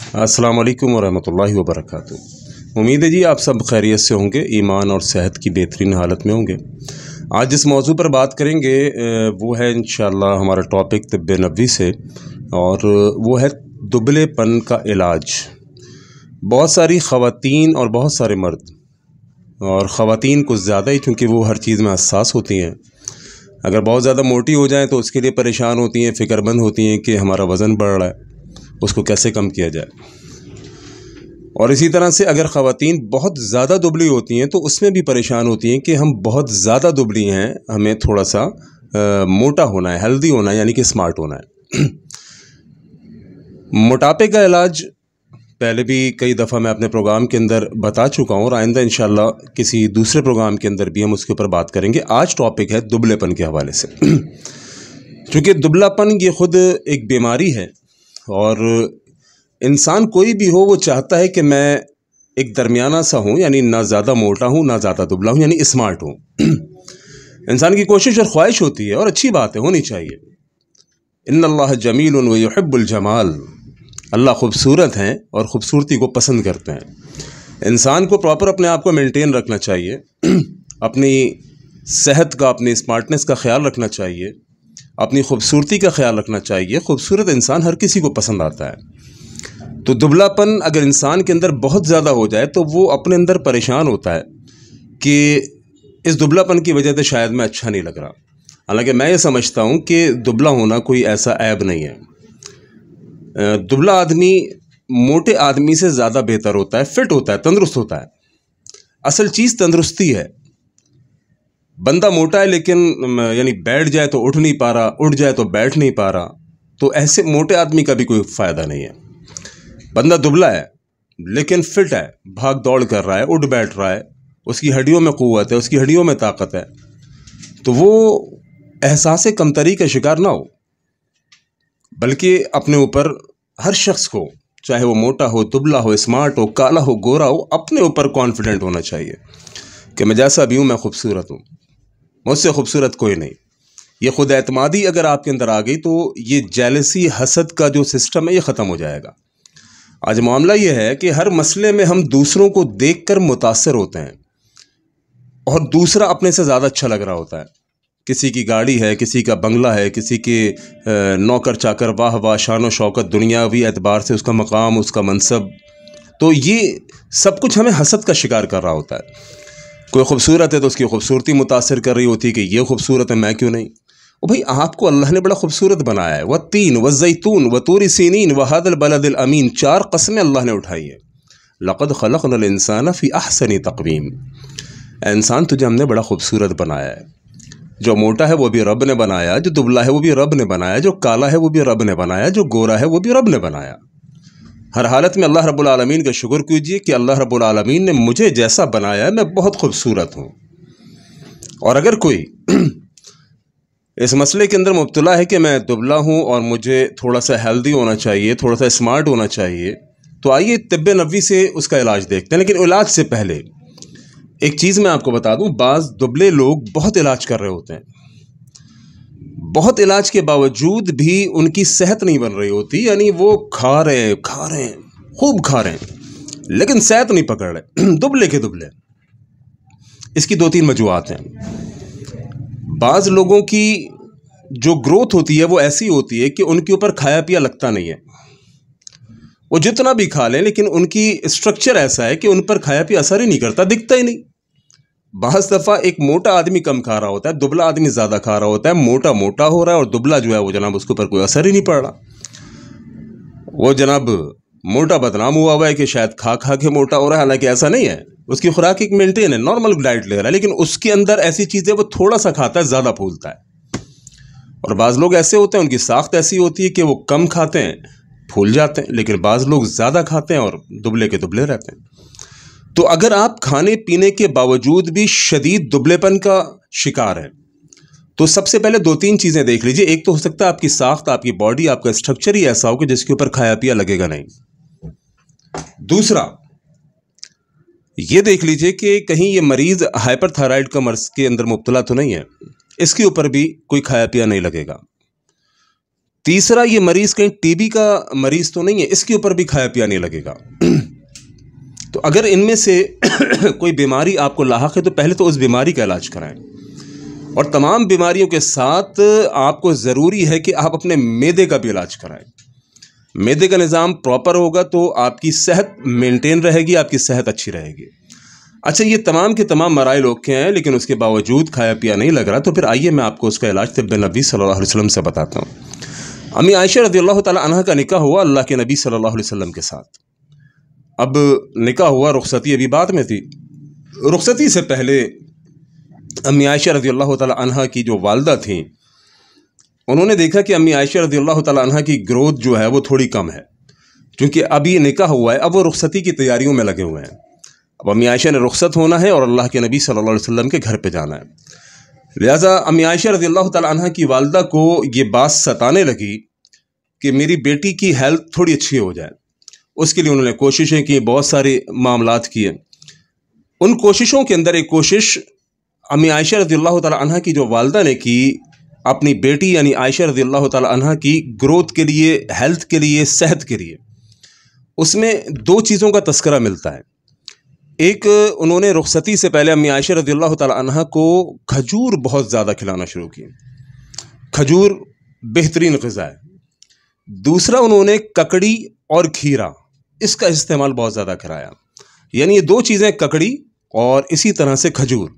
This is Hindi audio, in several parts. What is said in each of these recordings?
अस्सलाम वालेकुम वरहमतुल्लाहि वबरकातुहू। उम्मीद है जी आप सब खैरियत से होंगे, ईमान और सेहत की बेहतरीन हालत में होंगे। आज जिस मौजू पर बात करेंगे वो है इंशाअल्लाह हमारा टॉपिक तिब्ब नबवी से, और वो है दुबलेपन का इलाज। बहुत सारी ख़वातीन और बहुत सारे मर्द, और ख़वातीन कुछ ज़्यादा ही क्योंकि वो हर चीज़ में हसास होती हैं। अगर बहुत ज़्यादा मोटी हो जाएँ तो उसके लिए परेशान होती हैं, फ़िक्रमंद होती हैं कि हमारा वज़न बढ़ रहा है, उसको कैसे कम किया जाए। और इसी तरह से अगर ख़वातीन बहुत ज़्यादा दुबली होती हैं तो उसमें भी परेशान होती हैं कि हम बहुत ज़्यादा दुबली हैं, हमें थोड़ा सा मोटा होना है, हेल्दी होना है, यानी कि स्मार्ट होना है। मोटापे का इलाज पहले भी कई दफ़ा मैं अपने प्रोग्राम के अंदर बता चुका हूँ, और आइंदा इंशाल्लाह किसी दूसरे प्रोग्राम के अंदर भी हम उसके ऊपर बात करेंगे। आज टॉपिक है दुबलेपन के हवाले से। क्योंकि दुबलापन ये ख़ुद एक बीमारी है, और इंसान कोई भी हो वो चाहता है कि मैं एक दरमियाना सा हूँ, यानी ना ज़्यादा मोटा हूँ ना ज़्यादा दुबला हूँ, यानी स्मार्ट हूँ। इंसान की कोशिश और ख्वाहिश होती है, और अच्छी बात है, होनी चाहिए। इन्नल्लाह जमीलुन व युहिब्बुल जमाल, अल्लाह खूबसूरत हैं और ख़ूबसूरती को पसंद करते हैं। इंसान को प्रॉपर अपने आप को मेंटेन रखना चाहिए, अपनी सेहत का, अपनी स्मार्टनेस का ख्याल रखना चाहिए, अपनी खूबसूरती का ख्याल रखना चाहिए। खूबसूरत इंसान हर किसी को पसंद आता है। तो दुबलापन अगर इंसान के अंदर बहुत ज़्यादा हो जाए तो वो अपने अंदर परेशान होता है कि इस दुबलापन की वजह से शायद मैं अच्छा नहीं लग रहा। हालांकि मैं ये समझता हूँ कि दुबला होना कोई ऐसा ऐब नहीं है। दुबला आदमी मोटे आदमी से ज़्यादा बेहतर होता है, फिट होता है, तंदुरुस्त होता है। असल चीज़ तंदुरुस्ती है। बंदा मोटा है लेकिन यानी बैठ जाए तो उठ नहीं पा रहा, उठ जाए तो बैठ नहीं पा रहा, तो ऐसे मोटे आदमी का भी कोई फ़ायदा नहीं है। बंदा दुबला है लेकिन फिट है, भाग दौड़ कर रहा है, उठ बैठ रहा है, उसकी हड्डियों में क़ुव्वत है, उसकी हड्डियों में ताकत है, तो वो एहसास कमतरी का शिकार ना हो, बल्कि अपने ऊपर हर शख्स को, चाहे वो मोटा हो, दुबला हो, स्मार्ट हो, काला हो, गोरा हो, अपने ऊपर कॉन्फिडेंट होना चाहिए कि मैं जैसा भी हूँ मैं खूबसूरत हूँ, मुझसे खूबसूरत कोई नहीं। ये खुद एतमादी अगर आपके अंदर आ गई तो ये जेलसी, हसद का जो सिस्टम है ये ख़त्म हो जाएगा। आज मामला ये है कि हर मसले में हम दूसरों को देखकर मुतासर होते हैं, और दूसरा अपने से ज़्यादा अच्छा लग रहा होता है। किसी की गाड़ी है, किसी का बंगला है, किसी के नौकर चाकर, वाह वाह, शान व शौकत, दुनियावी एतबार से उसका मकाम, उसका मनसब, तो ये सब कुछ हमें हसद का शिकार कर रहा होता है। कोई खूबसूरत है तो उसकी खूबसूरती मुतासर कर रही होती है कि ये खूबसूरत है, मैं क्यों नहीं। ओ भाई, आपको अल्लाह ने बड़ा खूबसूरत बनाया है। व तीन व ज़ैतून व तूर सीनीन व हादल बलदिल अमीन, 4 कस्में अल्लाह ने उठाई है। लक़द ख़लक़नल इंसान फ़ी अहसनी तक़वीम, इंसान तुझे हमने बड़ा खूबसूरत बनाया है। जो मोटा है वो भी रब ने बनाया, जो दुबला है वो भी रब ने बनाया, जो काला है वो भी रब ने बनाया, जो गोरा है वो भी रब ने बनाया। हर हालत में अल्लाह रब्बुल आलमीन का शुक्र कीजिए कि अल्लाह रब्बुल आलमीन ने मुझे जैसा बनाया है, मैं बहुत खूबसूरत हूँ। और अगर कोई इस मसले के अंदर मुब्तला है कि मैं दुबला हूँ और मुझे थोड़ा सा हेल्दी होना चाहिए, थोड़ा सा स्मार्ट होना चाहिए, तो आइए तिब्ब नबवी से उसका इलाज देखते हैं। लेकिन इलाज से पहले एक चीज़ मैं आपको बता दूं, बाज़ दुबले लोग बहुत इलाज कर रहे होते हैं, बहुत इलाज के बावजूद भी उनकी सेहत नहीं बन रही होती। यानी वो खा रहे हैं, खूब खा रहे हैं, लेकिन सेहत नहीं पकड़ रहे, दुबले के दुबले। इसकी 2-3 वजूहात हैं। बाज़ लोगों की जो ग्रोथ होती है वो ऐसी होती है कि उनके ऊपर खाया पिया लगता नहीं है। वो जितना भी खा लें, लेकिन उनकी स्ट्रक्चर ऐसा है कि उन पर खाया पिया असर ही नहीं करता, दिखता ही नहीं। बहुत दफ़ा एक मोटा आदमी कम खा रहा होता है, दुबला आदमी ज़्यादा खा रहा होता है, मोटा मोटा हो रहा है, और दुबला जो है वो जनाब उसके ऊपर कोई असर ही नहीं पड़ रहा। वो जनाब मोटा बदनाम हुआ है कि शायद खा खा के मोटा हो रहा है, हालांकि ऐसा नहीं है। उसकी खुराक एक मेंटेन है, नॉर्मल डाइट ले रहा है, लेकिन उसके अंदर ऐसी चीज़ें वो थोड़ा सा खाता है, ज़्यादा फूलता है। और बाज़ लोग ऐसे होते हैं, उनकी साख्त ऐसी होती है कि वो कम खाते हैं, फूल जाते हैं, लेकिन बाज़ लोग ज़्यादा खाते हैं और दुबले के दुबले रहते हैं। तो अगर आप खाने पीने के बावजूद भी शदीद दुबलेपन का शिकार हैं, तो सबसे पहले 2-3 चीज़ें देख लीजिए। एक तो हो सकता है आपकी साख्त, आपकी बॉडी, आपका स्ट्रक्चर ही ऐसा हो कि जिसके ऊपर खाया पिया लगेगा नहीं। दूसरा, ये देख लीजिए कि कहीं ये मरीज़ हाइपरथायराइड का मर्ज के अंदर मुब्तला तो नहीं है, इसके ऊपर भी कोई खाया पिया नहीं लगेगा। तीसरा, ये मरीज़ कहीं टीबी का मरीज़ तो नहीं है, इसके ऊपर भी खाया पिया नहीं लगेगा। तो अगर इनमें से कोई बीमारी आपको लाहक है तो पहले तो उस बीमारी का इलाज कराएं, और तमाम बीमारियों के साथ आपको ज़रूरी है कि आप अपने मैदे का भी इलाज कराएं। मैदे का निज़ाम प्रॉपर होगा तो आपकी सेहत मेंटेन रहेगी, आपकी सेहत अच्छी रहेगी। अच्छा, ये तमाम के तमाम मराइल ओके हैं, लेकिन उसके बावजूद खाया पिया नहीं लग रहा, तो फिर आइए मैं आपको उसका इलाज तिब्ब नबी सल्लल्लाहु अलैहि वसल्लम से बताता हूँ। अम्मी आयशा रज़ियल्लाहु ताला अन्हा का निकाह हुआ अल्लाह के नबी सल्लल्लाहु अलैहि वसल्लम के साथ। अब निकाह हुआ, रुखसती अभी बाद में थी। रुखसती से पहले अम्मी आयशा रज़ियल्लाहु ताला अन्हा की जो वालदा थी, उन्होंने देखा कि अम्मी आयशा रज़ियल्लाहु ताला अन्हा की ग्रोथ जो है वो थोड़ी कम है, क्योंकि अभी निकाह हुआ है, अब वो रुखसती की तैयारियों में लगे हुए हैं। अब अम्मी आयशा ने रुखसत होना है और अल्लाह के नबी सल्लल्लाहु अलैहि वसल्लम के घर पे जाना है। लिहाजा अम्मी आयशा रज़ियल्लाहु ताला अन्हा की वालदा को ये बात सताने लगी कि मेरी बेटी की हेल्थ थोड़ी अच्छी हो जाए। उसके लिए उन्होंने कोशिशें की, बहुत सारे मामलात किए। उन कोशिशों के अंदर एक कोशिश अम्मी आयशा रज़ियल्लाहु ताला अन्हा की जो वालदा ने की, अपनी बेटी यानी आयशा रज़ियल्लाहु ताला अन्हा की ग्रोथ के लिए, हेल्थ के लिए, सेहत के लिए, उसमें दो चीज़ों का तस्करा मिलता है। एक, उन्होंने रुखसती से पहले अम्मी आयशा रज़ियल्लाहु ताला अन्हा को खजूर बहुत ज़्यादा खिलाना शुरू की। खजूर बेहतरीन ग़िज़ा है। दूसरा, उन्होंने ककड़ी और खीरा, इसका इस्तेमाल बहुत ज़्यादा कराया। यानी ये दो चीज़ें, ककड़ी और इसी तरह से खजूर,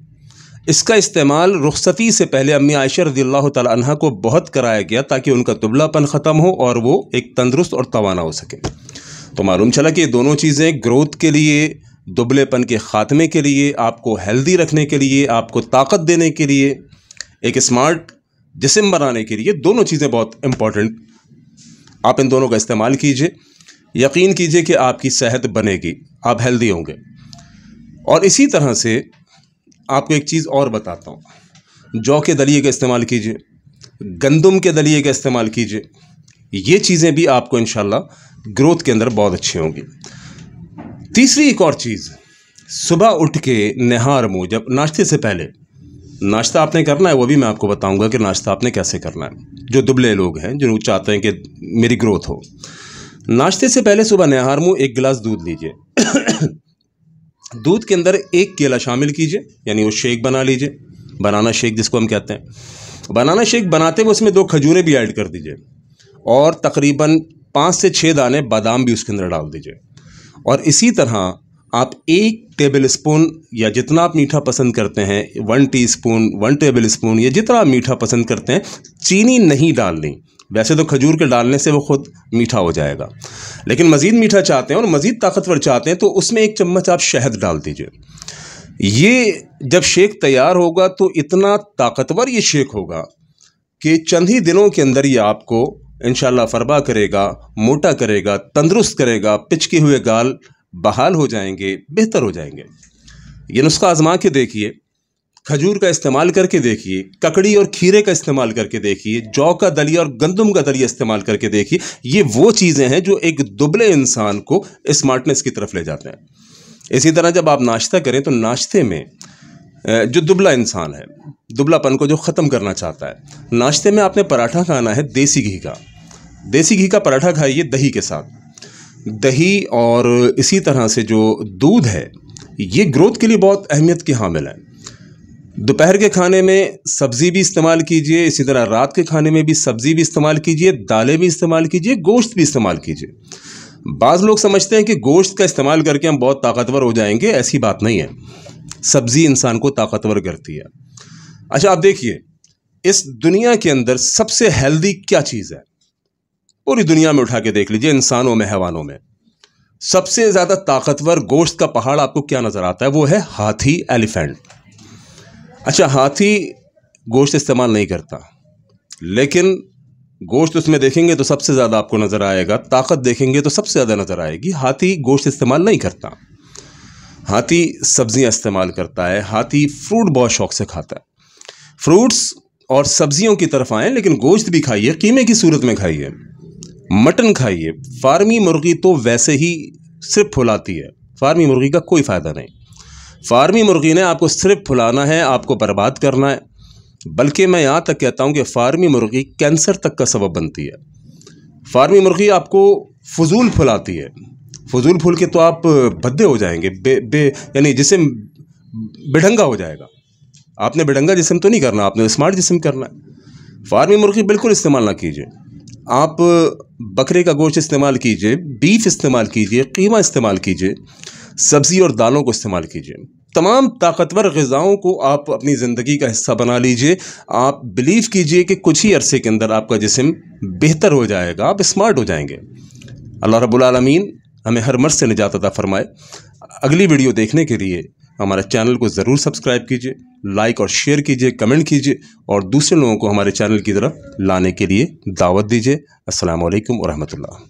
इसका इस्तेमाल रुखसती से पहले अम्मी आयशा रज़ियल्लाहु ताला अन्हा को बहुत कराया गया, ताकि उनका दुबलापन ख़त्म हो और वो एक तंदुरुस्त और तवाना हो सके। तो मालूम चला कि ये दोनों चीज़ें ग्रोथ के लिए, दुबलेपन के ख़ात्मे के लिए, आपको हेल्दी रखने के लिए, आपको ताकत देने के लिए, एक स्मार्ट जिस्म बनाने के लिए, दोनों चीज़ें बहुत इम्पॉर्टेंट। आप इन दोनों का इस्तेमाल कीजिए, यकीन कीजिए कि आपकी सेहत बनेगी, आप हेल्दी होंगे। और इसी तरह से आपको एक चीज़ और बताता हूँ, जौ के दलिए का इस्तेमाल कीजिए, गंदम के दलिए का इस्तेमाल कीजिए। ये चीज़ें भी आपको इंशाल्लाह ग्रोथ के अंदर बहुत अच्छी होंगी। तीसरी एक और चीज़, सुबह उठ के निहार मुँह, जब नाश्ते से पहले नाश्ता आपने करना है, वो भी मैं आपको बताऊंगा कि नाश्ता आपने कैसे करना है। जो दुबले लोग हैं, जो चाहते हैं कि मेरी ग्रोथ हो, नाश्ते से पहले सुबह निहार मुँह 1 गिलास दूध लीजिए। दूध के अंदर 1 केला शामिल कीजिए, यानी वो शेक बना लीजिए, बनाना शेक जिसको हम कहते हैं। बनाना शेक बनाते हुए उसमें 2 खजूरें भी ऐड कर दीजिए, और तकरीबन 5 से 6 दाने बादाम भी उसके अंदर डाल दीजिए। और इसी तरह आप 1 टेबल स्पून, या जितना आप मीठा पसंद करते हैं, 1 टीस्पून, 1 टेबल स्पून, या जितना आप मीठा पसंद करते हैं, चीनी नहीं डालनी। वैसे तो खजूर के डालने से वो खुद मीठा हो जाएगा, लेकिन मज़ीद मीठा चाहते हैं और मज़ीद ताकतवर चाहते हैं तो उसमें 1 चम्मच आप शहद डाल दीजिए। ये जब शेक तैयार होगा तो इतना ताकतवर ये शेक होगा कि चंद ही दिनों के अंदर ये आपको इंशाल्लाह फरबा करेगा, मोटा करेगा, तंदुरुस्त करेगा, पिचके हुए गाल बहाल हो जाएंगे, बेहतर हो जाएंगे। ये नुस्खा आजमा के देखिए, खजूर का इस्तेमाल करके देखिए, ककड़ी और खीरे का इस्तेमाल करके देखिए, जौ का दलिया और गंदम का दलिया इस्तेमाल करके देखिए। ये वो चीज़ें हैं जो एक दुबले इंसान को स्मार्टनेस की तरफ ले जाते हैं। इसी तरह जब आप नाश्ता करें तो नाश्ते में जो दुबला इंसान है, दुबलापन को जो ख़त्म करना चाहता है, नाश्ते में आपने पराठा खाना है देसी घी का। देसी घी का पराठा खाइए दही के साथ। दही और इसी तरह से जो दूध है, ये ग्रोथ के लिए बहुत अहमियत की हामिल है। दोपहर के खाने में सब्ज़ी भी इस्तेमाल कीजिए, इसी तरह रात के खाने में भी सब्ज़ी भी इस्तेमाल कीजिए, दालें भी इस्तेमाल कीजिए, गोश्त भी इस्तेमाल कीजिए। बाज़ लोग समझते हैं कि गोश्त का इस्तेमाल करके हम बहुत ताकतवर हो जाएंगे, ऐसी बात नहीं है। सब्ज़ी इंसान को ताकतवर करती है। अच्छा, आप देखिए, इस दुनिया के अंदर सबसे हेल्दी क्या चीज़ है? पूरी दुनिया में उठा के देख लीजिए, इंसानों में, हैवानों में सबसे ज़्यादा ताकतवर गोश्त का पहाड़ आपको क्या नज़र आता है? वो है हाथी, एलिफेंट। अच्छा, हाथी गोश्त इस्तेमाल नहीं करता, लेकिन गोश्त उसमें देखेंगे तो सबसे ज़्यादा आपको नज़र आएगा, ताकत देखेंगे तो सबसे ज़्यादा नज़र आएगी। हाथी गोश्त इस्तेमाल नहीं करता, हाथी सब्जियां इस्तेमाल करता है। हाथी फ्रूट बहुत शौक से खाता है। फ्रूट्स और सब्जियों की तरफ आएँ, लेकिन गोश्त भी खाइए, कीमे की सूरत में खाइए, मटन खाइए। फार्मी मुर्गी तो वैसे ही सिर्फ फुलाती है, फार्मी मुर्गी का कोई फ़ायदा नहीं। फार्मी मुर्गी ने आपको सिर्फ फुलाना है, आपको बर्बाद करना है। बल्कि मैं यहाँ तक कहता हूँ कि फार्मी मुर्गी कैंसर तक का सबब बनती है। फार्मी मुर्गी आपको फजूल फुलाती है, फजूल फूल के तो आप भद्दे हो जाएंगे, यानी जिस्म बेढंगा हो जाएगा। आपने बेढंगा जिस्म तो नहीं करना, आपने स्मार्ट जिस्म करना है। फार्मी मुर्गी बिल्कुल इस्तेमाल ना कीजिए। आप बकरे का गोश्त इस्तेमाल कीजिए, बीफ इस्तेमाल कीजिए, कीमा इस्तेमाल कीजिए, सब्ज़ी और दालों को इस्तेमाल कीजिए। तमाम ताकतवर ग़िज़ाओं को आप अपनी ज़िंदगी का हिस्सा बना लीजिए। आप बिलीव कीजिए कि कुछ ही अरसे के अंदर आपका जिस्म बेहतर हो जाएगा, आप स्मार्ट हो जाएंगे। अल्लाह रब्बुल आलमीन हमें हर मर्ज़ से निजात अता फ़रमाए। अगली वीडियो देखने के लिए हमारे चैनल को ज़रूर सब्सक्राइब कीजिए, लाइक और शेयर कीजिए, कमेंट कीजिए और दूसरे लोगों को हमारे चैनल की तरफ लाने के लिए दावत दीजिए। अस्सलामु अलैकुम व रहमतुल्लाह।